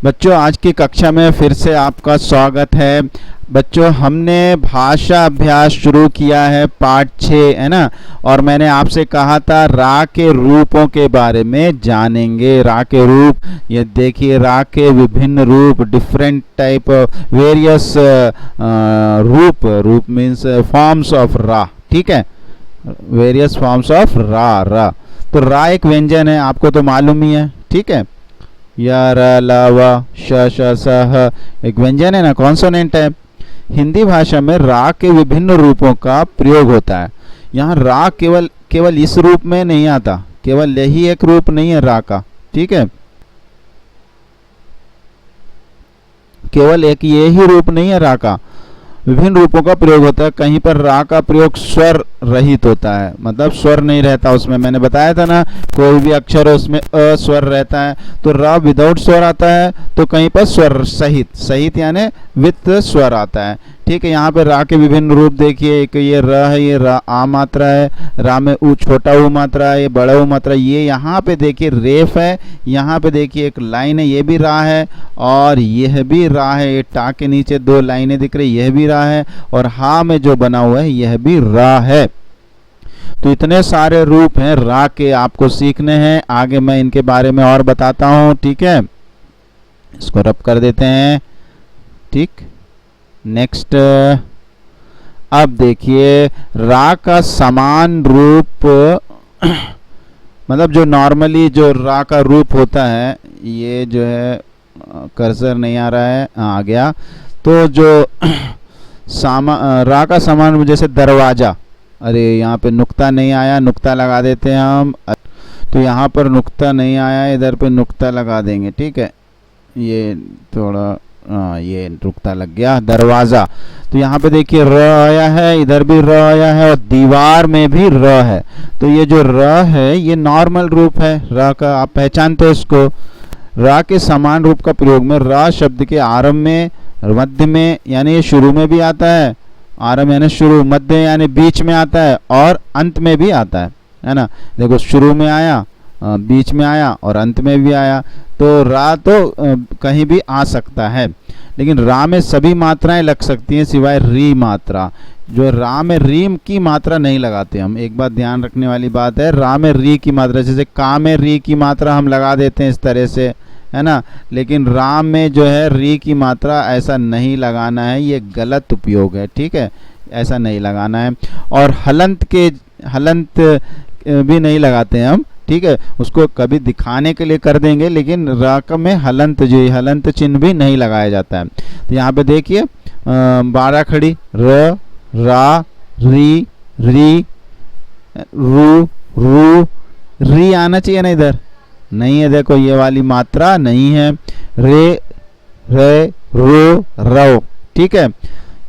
बच्चों आज की कक्षा में फिर से आपका स्वागत है। बच्चों हमने भाषा अभ्यास शुरू किया है पाठ 6 है ना, और मैंने आपसे कहा था रा के रूपों के बारे में जानेंगे। रा के रूप, ये देखिए रा के विभिन्न रूप, डिफरेंट टाइप वेरियस रूप मीन्स फॉर्म्स ऑफ रा। ठीक है, वेरियस फॉर्म्स ऑफ रा। तो रा एक व्यंजन है, आपको तो मालूम ही है। ठीक है, या र ल व श श स ह एक व्यंजन है ना, कॉन्सोनेंट है। हिंदी भाषा में रा के विभिन्न रूपों का प्रयोग होता है। यहाँ रा केवल इस रूप में नहीं आता, केवल यही एक रूप नहीं है रा का। ठीक है, केवल एक ये ही रूप नहीं है रा का, विभिन्न रूपों का प्रयोग होता है। कहीं पर रा का प्रयोग स्वर रहित होता है, मतलब स्वर नहीं रहता उसमें। मैंने बताया था ना, कोई भी अक्षर है उसमें अ स्वर रहता है, तो रा विदाउट स्वर आता है। तो कहीं पर स्वर सहित यानी विथ स्वर आता है। ठीक है, यहाँ पे रा के विभिन्न रूप देखिए। एक ये र है, ये रा आ मात्रा है, रा में ऊ छोटा ऊ मात्रा है, ये बड़ा ऊ मात्रा। ये यहाँ पे देखिए रेफ है, यहाँ पे देखिए एक लाइन है, ये भी रा है, और यह भी रा है। ये टा के नीचे दो लाइनें दिख रही, यह भी रा है, और हा में जो बना हुआ है यह भी रा है। तो इतने सारे रूप हैं रा के, आपको सीखने हैं। आगे मैं इनके बारे में और बताता हूँ। ठीक है, इसको रब कर देते हैं। ठीक, नेक्स्ट। अब देखिए रा का समान रूप मतलब जो नॉर्मली जो रा का रूप होता है, ये जो है कर्सर नहीं आ रहा है, आ गया। तो जो रा का समान रूप जैसे दरवाजा, अरे यहाँ पे नुक्ता नहीं आया, नुक्ता लगा देते हैं हम। तो यहाँ पर नुक्ता नहीं आया, इधर पे नुक्ता लगा देंगे। ठीक है, ये थोड़ा ये नुक्ता लग गया, दरवाज़ा। तो यहाँ पे देखिए र आया है, इधर भी र आया है, और दीवार में भी र है। तो ये जो र है ये नॉर्मल रूप है र का, आप पहचानते हो इसको। रा के समान रूप का प्रयोग में रा शब्द के आरंभ में, मध्य में यानी ये शुरू में भी आता है, आरंभ यानी शुरू, मध्य यानी बीच में आता है, और अंत में भी आता है ना। देखो शुरू में आया, बीच में आया, और अंत में भी आया। तो रा तो कहीं भी आ सकता है, लेकिन रा में सभी मात्राएं लग सकती हैं सिवाय री मात्रा। जो रा में री की मात्रा नहीं लगाते हम। एक बात ध्यान रखने वाली बात है, रा में री की मात्रा, जैसे का में री की मात्रा हम लगा देते हैं इस तरह से, है ना, लेकिन रा में जो है री की मात्रा ऐसा नहीं लगाना है, ये गलत उपयोग है। ठीक है, ऐसा नहीं लगाना है। और हलंत भी नहीं लगाते हैं हम। ठीक है, उसको कभी दिखाने के लिए कर देंगे, लेकिन रा में हलंत जो हलंत चिन्ह भी नहीं लगाया जाता है। तो यहाँ पे देखिए 12 खड़ी, र रा री री रू रू, री आना चाहिए ना, इधर नहीं है। देखो ये वाली मात्रा नहीं है, रे रे रो रो। ठीक है,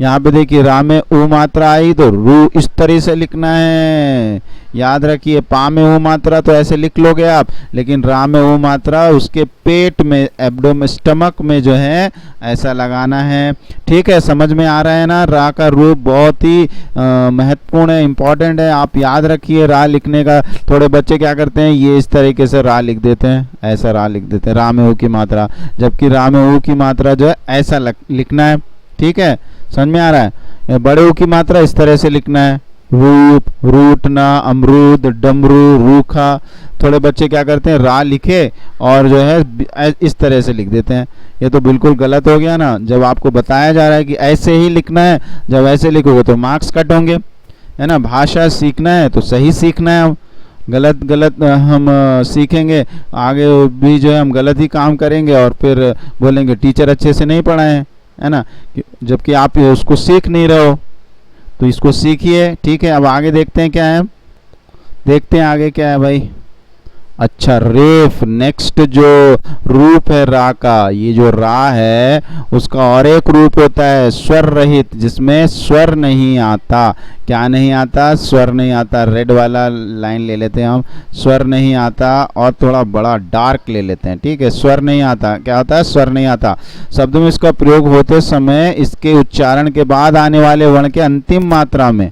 यहाँ पे देखिए रा में ऊ मात्रा आई तो रू इस तरह से लिखना है। याद रखिए, पा में ऊ मात्रा तो ऐसे लिख लोगे आप, लेकिन रा में ऊ मात्रा उसके पेट में, एब्डोमेन, स्टमक में जो है ऐसा लगाना है। ठीक है, समझ में आ रहा है ना। रा का रूप बहुत ही महत्वपूर्ण है, इम्पॉर्टेंट है, आप याद रखिए रा लिखने का। थोड़े बच्चे क्या करते हैं, ये इस तरीके से रा लिख देते हैं, ऐसा रा लिख देते हैं, रा में ऊ की मात्रा, जबकि रा में ऊ की मात्रा जो है ऐसा लिखना है। ठीक है, समझ में आ रहा है। बड़े ऊ की मात्रा इस तरह से लिखना है, रूप, रूटना, अमरूद, डमरू, रूखा। थोड़े बच्चे क्या करते हैं, रा लिखे और जो है इस तरह से लिख देते हैं। ये तो बिल्कुल गलत हो गया ना। जब आपको बताया जा रहा है कि ऐसे ही लिखना है, जब ऐसे लिखोगे तो मार्क्स कट होंगे, है ना। भाषा सीखना है तो सही सीखना है। गलत हम सीखेंगे, आगे भी जो है हम गलत ही काम करेंगे, और फिर बोलेंगे टीचर अच्छे से नहीं पढ़ाए, है ना, जबकि आप उसको सीख नहीं रहे हो। तो इसको सीखिए। ठीक है, अब आगे देखते हैं क्या है, देखते हैं आगे क्या है भाई। अच्छा, रेफ, नेक्स्ट जो रूप है रा का, ये जो रा है उसका और एक रूप होता है स्वर रहित, जिसमें स्वर नहीं आता। क्या नहीं आता? स्वर नहीं आता। रेड वाला लाइन ले लेते हैं हम, स्वर नहीं आता, और थोड़ा बड़ा डार्क ले लेते हैं। ठीक है, स्वर नहीं आता। क्या होता है? स्वर नहीं आता। शब्दों में इसका प्रयोग होते समय इसके उच्चारण के बाद आने वाले वर्ण के अंतिम मात्रा में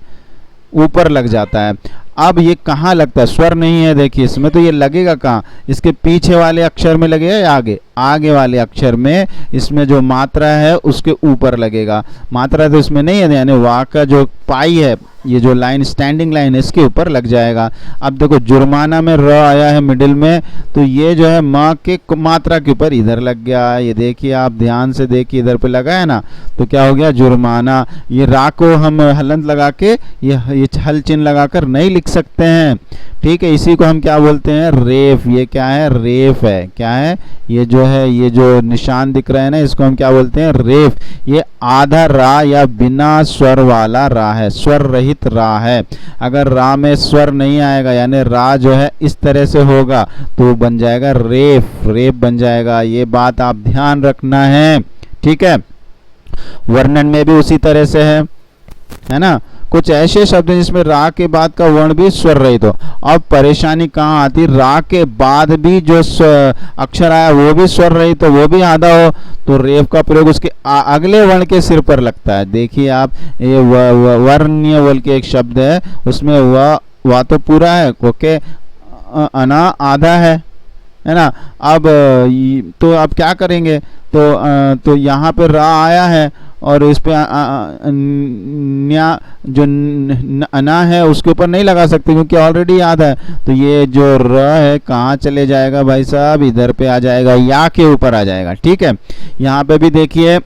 ऊपर लग जाता है। अब ये कहाँ लगता है? स्वर नहीं है, देखिए इसमें, तो ये लगेगा कहाँ? इसके पीछे वाले अक्षर में लगेगा या आगे? आगे वाले अक्षर में इसमें जो मात्रा है उसके ऊपर लगेगा। मात्रा तो इसमें नहीं है, यानी वा का जो पाई है, ये जो लाइन स्टैंडिंग लाइन है, इसके ऊपर लग जाएगा। अब देखो जुर्माना में र आया है मिडिल में, तो ये जो है म के मात्रा के ऊपर इधर लग गया। ये देखिए, आप ध्यान से देखिए, इधर पे लगा है ना, तो क्या हो गया जुर्माना। ये रा को हम हलंत लगा के ये हल चिन्ह लगाकर नहीं लिख सकते हैं, ठीक है। इसी को हम क्या बोलते हैं, रेफ। ये क्या है, रेफ है। क्या है, ये जो है, ये जो निशान दिख रहा है ना, इसको हम क्या बोलते हैं, रेफ। ये आधा रा या बिना स्वर वाला रा है, स्वर रहित रा है। अगर रा में स्वर नहीं आएगा, यानी रा जो है इस तरह से होगा, तो बन जाएगा रेफ, रेफ बन जाएगा। ये बात आप ध्यान रखना है, ठीक है। वर्णन में भी उसी तरह से है ना। कुछ ऐसे शब्द हैं जिसमें रा के बाद का वर्ण भी स्वर रहित हो। अब परेशानी कहाँ आती, रा के बाद भी जो अक्षर आया वो भी स्वर रहित हो, वो भी आधा हो, तो रेफ का प्रयोग उसके अगले वर्ण के सिर पर लगता है। देखिए आप, ये वर्ण्य बोल के एक शब्द है, उसमें वा तो पूरा है, ओके, अना आधा है ना। अब तो आप क्या करेंगे, तो यहाँ पे रा आया है और इस पे न्या जो अना है उसके ऊपर नहीं लगा सकते क्योंकि ऑलरेडी याद है। तो ये जो र है कहाँ चले जाएगा भाई साहब, इधर पे आ जाएगा, या के ऊपर आ जाएगा, ठीक है। यहाँ पे भी देखिए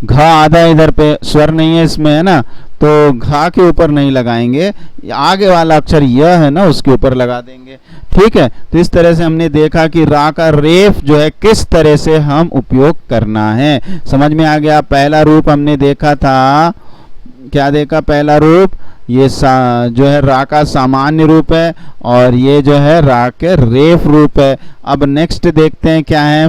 घ आधा इधर पे, स्वर नहीं है इसमें, है ना, तो घा के ऊपर नहीं लगाएंगे, आगे वाला अक्षर यह है ना उसके ऊपर लगा देंगे, ठीक है। तो इस तरह से हमने देखा कि रा का रेफ जो है किस तरह से हम उपयोग करना है, समझ में आ गया। पहला रूप हमने देखा था, क्या देखा, पहला रूप ये जो है रा का सामान्य रूप है और ये जो है रा के रेफ रूप है। अब नेक्स्ट देखते हैं क्या है।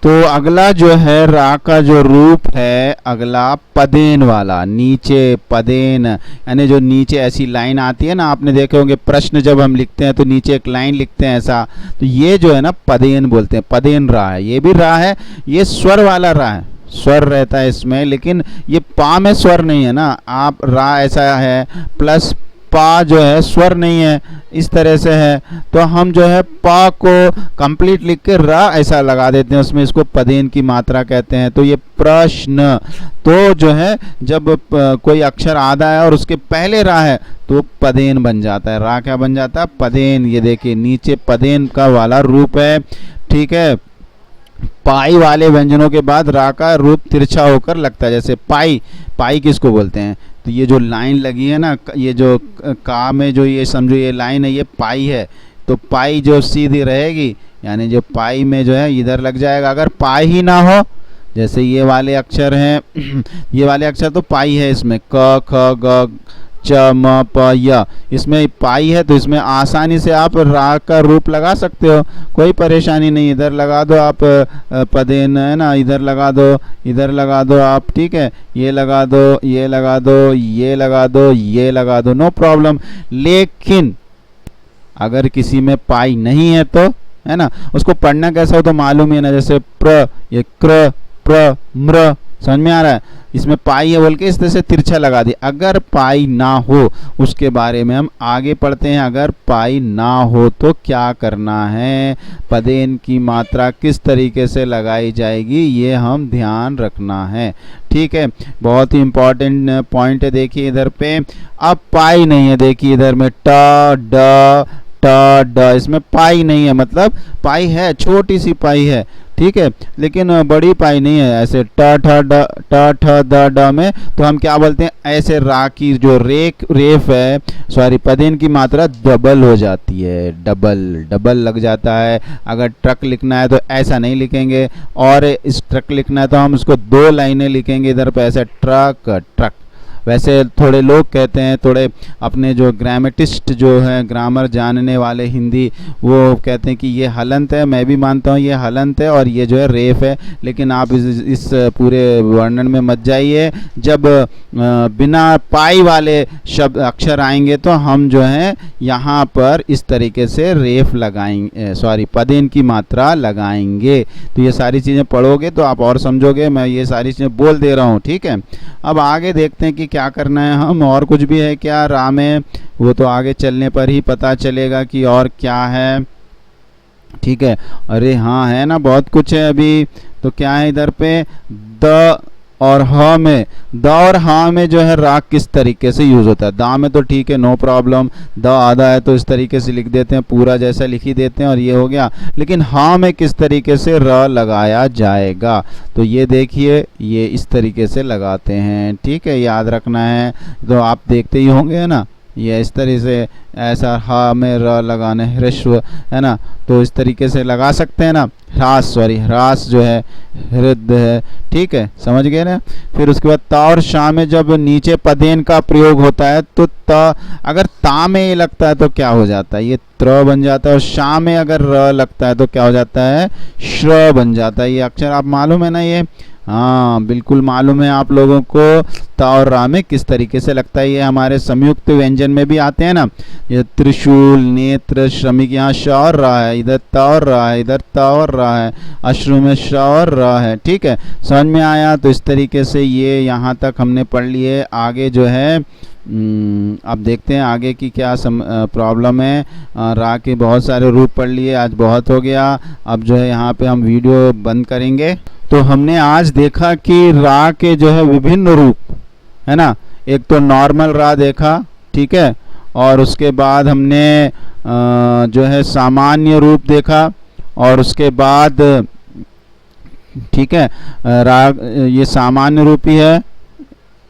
तो अगला जो है रा का जो रूप है, अगला पदेन वाला, नीचे पदेन, यानी जो नीचे ऐसी लाइन आती है ना, आपने देखे होंगे प्रश्न जब हम लिखते हैं तो नीचे एक लाइन लिखते हैं ऐसा, तो ये जो है ना पदेन बोलते हैं, पदेन रा है। ये भी रा है, ये स्वर वाला रा है, स्वर रहता है इसमें, लेकिन ये पा में स्वर नहीं है ना। आप रा ऐसा है प्लस पा जो है स्वर नहीं है, इस तरह से है, तो हम जो है पा को कंप्लीट लिख के रा ऐसा लगा देते हैं उसमें, इसको पदेन की मात्रा कहते हैं। तो ये प्रश्न, तो जो है जब कोई अक्षर आधा है और उसके पहले रा है तो पदेन बन जाता है। रा क्या बन जाता है, पदेन। ये देखिए नीचे पदेन का वाला रूप है, ठीक है। पाई वाले व्यंजनों के बाद रा का रूप तिरछा होकर लगता है, जैसे पाई, पाई किसको बोलते हैं, तो ये जो लाइन लगी है ना, ये जो का में जो ये समझो ये लाइन है, ये पाई है, तो पाई जो सीधी रहेगी, यानी जो पाई में जो है इधर लग जाएगा। अगर पाई ही ना हो, जैसे ये वाले अक्षर हैं ये वाले अक्षर तो पाई है इसमें, क ख ग च म प य, इसमें पाई है, तो इसमें आसानी से आप रा का रूप लगा सकते हो, कोई परेशानी नहीं। इधर लगा दो आप पदेन, है ना, इधर लगा दो, इधर लगा दो आप, ठीक है, ये लगा दो, ये लगा दो, ये लगा दो, ये लगा दो, नो प्रॉब्लम। लेकिन अगर किसी में पाई नहीं है तो, है ना, उसको पढ़ना कैसा हो तो मालूम ही है ना, जैसे प्र, ये क्र, प्र, म्र, समझ में आ रहा है, इसमें पाई है बोल के इस तरह से तिरछा लगा दी। अगर पाई ना हो, उसके बारे में हम आगे पढ़ते हैं। अगर पाई ना हो तो क्या करना है, पदेन की मात्रा किस तरीके से लगाई जाएगी, ये हम ध्यान रखना है, ठीक है। बहुत ही इंपॉर्टेंट पॉइंट है, देखिए इधर पे। अब पाई नहीं है, देखिए इधर में ट ड ट ड, इसमें पाई नहीं है, मतलब पाई है, छोटी सी पाई है, ठीक है, लेकिन बड़ी पाई नहीं है। ऐसे ट ठ द ड में तो हम क्या बोलते हैं, ऐसे रा की जो रेफ है, सॉरी पदेन की मात्रा डबल हो जाती है, डबल डबल लग जाता है। अगर ट्रक लिखना है तो ऐसा नहीं लिखेंगे, और इस ट्रक लिखना है तो हम उसको दो लाइनें लिखेंगे इधर पे, ऐसे ट्रक ट्रक। वैसे थोड़े लोग कहते हैं, थोड़े अपने जो ग्रामेटिस्ट जो हैं, ग्रामर जानने वाले हिंदी, वो कहते हैं कि ये हलंत है। मैं भी मानता हूँ ये हलंत है और ये जो है रेफ है, लेकिन आप इस पूरे वर्णन में मत जाइए। जब बिना पाई वाले शब्द अक्षर आएंगे तो हम जो है यहाँ पर इस तरीके से रेफ लगाएंगे, सॉरी पदेन की मात्रा लगाएंगे। तो ये सारी चीज़ें पढ़ोगे तो आप और समझोगे, मैं ये सारी चीज़ें बोल दे रहा हूँ, ठीक है। अब आगे देखते हैं कि क्या करना है हम, और कुछ भी है क्या रा में, वो तो आगे चलने पर ही पता चलेगा कि और क्या है। ठीक है, अरे हाँ है ना, बहुत कुछ है अभी। तो क्या है इधर पे, द और ह में, द और हा में जो है राग किस तरीके से यूज़ होता है। दा में तो ठीक है, नो प्रॉब्लम, द आधा है तो इस तरीके से लिख देते हैं, पूरा जैसा लिख ही देते हैं और ये हो गया। लेकिन हा में किस तरीके से र लगाया जाएगा, तो ये देखिए, ये इस तरीके से लगाते हैं। ठीक है, याद रखना है। तो आप देखते ही होंगे ना, ये इस तरह से, ऐसा हा में र लगाना है, ह्रस्व है ना, तो इस तरीके से लगा सकते हैं ना। ह्रास, सॉरी, ह्रास जो है हृदय है। ठीक है, समझ गए ना। फिर उसके बाद ता और शा में जब नीचे पदेन का प्रयोग होता है तो त, अगर ता में ये लगता है तो क्या हो जाता है, ये त्र बन जाता है। और शा में अगर र लगता है तो क्या हो जाता है, श्र बन जाता है। ये अक्षर आप मालूम है ना ये, हाँ बिल्कुल मालूम है आप लोगों को, ता और रा में किस तरीके से लगता है। ये हमारे संयुक्त व्यंजन में भी आते हैं ना, ये त्रिशूल, नेत्र, श्रमिक, यहाँ श और रा है, इधर ता और रा है, इधर ता और रा है, अश्रु में श और रा है। ठीक है, समझ में आया। तो इस तरीके से ये यहाँ तक हमने पढ़ लिए। आगे जो है अब देखते हैं आगे की क्या प्रॉब्लम है। रा के बहुत सारे रूप पढ़ लिए, आज बहुत हो गया। अब जो है यहाँ पे हम वीडियो बंद करेंगे। तो हमने आज देखा कि रा के जो है विभिन्न रूप है ना, एक तो नॉर्मल रा देखा, ठीक है, और उसके बाद हमने जो है सामान्य रूप देखा, और उसके बाद ठीक है राग ये सामान्य रूप ही है।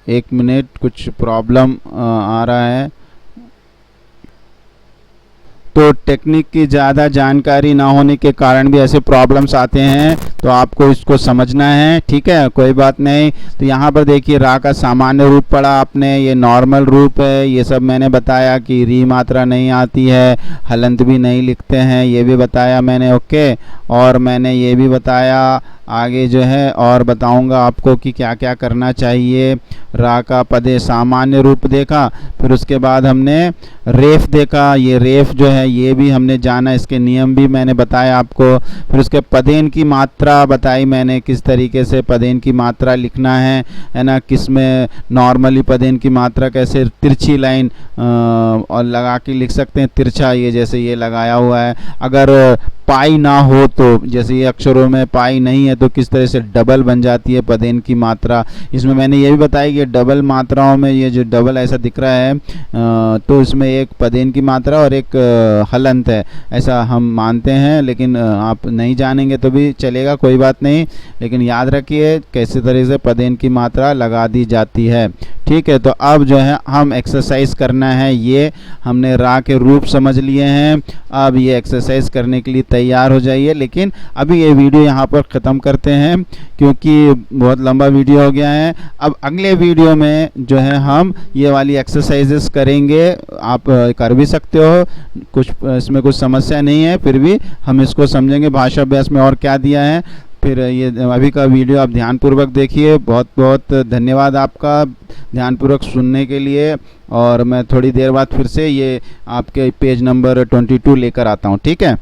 एक मिनट, कुछ प्रॉब्लम आ रहा है, तो टेक्निक की ज़्यादा जानकारी ना होने के कारण भी ऐसे प्रॉब्लम्स आते हैं, तो आपको इसको समझना है। ठीक है, कोई बात नहीं। तो यहाँ पर देखिए रा का सामान्य रूप पढ़ा आपने, ये नॉर्मल रूप है, ये सब मैंने बताया कि री मात्रा नहीं आती है, हलंत भी नहीं लिखते हैं, ये भी बताया मैंने। ओके, और मैंने ये भी बताया आगे जो है, और बताऊंगा आपको कि क्या क्या करना चाहिए। रा का पदे सामान्य रूप देखा, फिर उसके बाद हमने रेफ देखा, ये रेफ जो है ये भी हमने जाना, इसके नियम भी मैंने बताया आपको। फिर उसके पदेन की मात्रा बताई मैंने, किस तरीके से पदेन की मात्रा लिखना है ना, किस में नॉर्मली पदेन की मात्रा कैसे, तिरछी लाइन और लगा के लिख सकते हैं, तिरछा ये जैसे ये लगाया हुआ है। अगर पाई ना हो तो, जैसे ये अक्षरों में पाई नहीं है तो किस तरह से डबल बन जाती है पदेन की मात्रा। इसमें मैंने ये भी बताया कि डबल मात्राओं में ये जो डबल ऐसा दिख रहा है तो इसमें एक पदेन की मात्रा और एक हलंत है, ऐसा हम मानते हैं। लेकिन आप नहीं जानेंगे तो भी चलेगा, कोई बात नहीं, लेकिन याद रखिए कैसे तरह से पदेन की मात्रा लगा दी जाती है। ठीक है, तो अब जो है हम एक्सरसाइज करना है। ये हमने रा के रूप समझ लिए हैं, अब ये एक्सरसाइज करने के लिए तैयार हो जाइए। लेकिन अभी ये वीडियो यहाँ पर ख़त्म करते हैं क्योंकि बहुत लंबा वीडियो हो गया है। अब अगले वीडियो में जो है हम ये वाली एक्सरसाइजेस करेंगे, आप कर भी सकते हो, कुछ इसमें कुछ समस्या नहीं है, फिर भी हम इसको समझेंगे भाषा अभ्यास में और क्या दिया है। फिर ये अभी का वीडियो आप ध्यानपूर्वक देखिए। बहुत बहुत धन्यवाद आपका ध्यानपूर्वक सुनने के लिए, और मैं थोड़ी देर बाद फिर से ये आपके पेज नंबर 22 लेकर आता हूँ। ठीक है।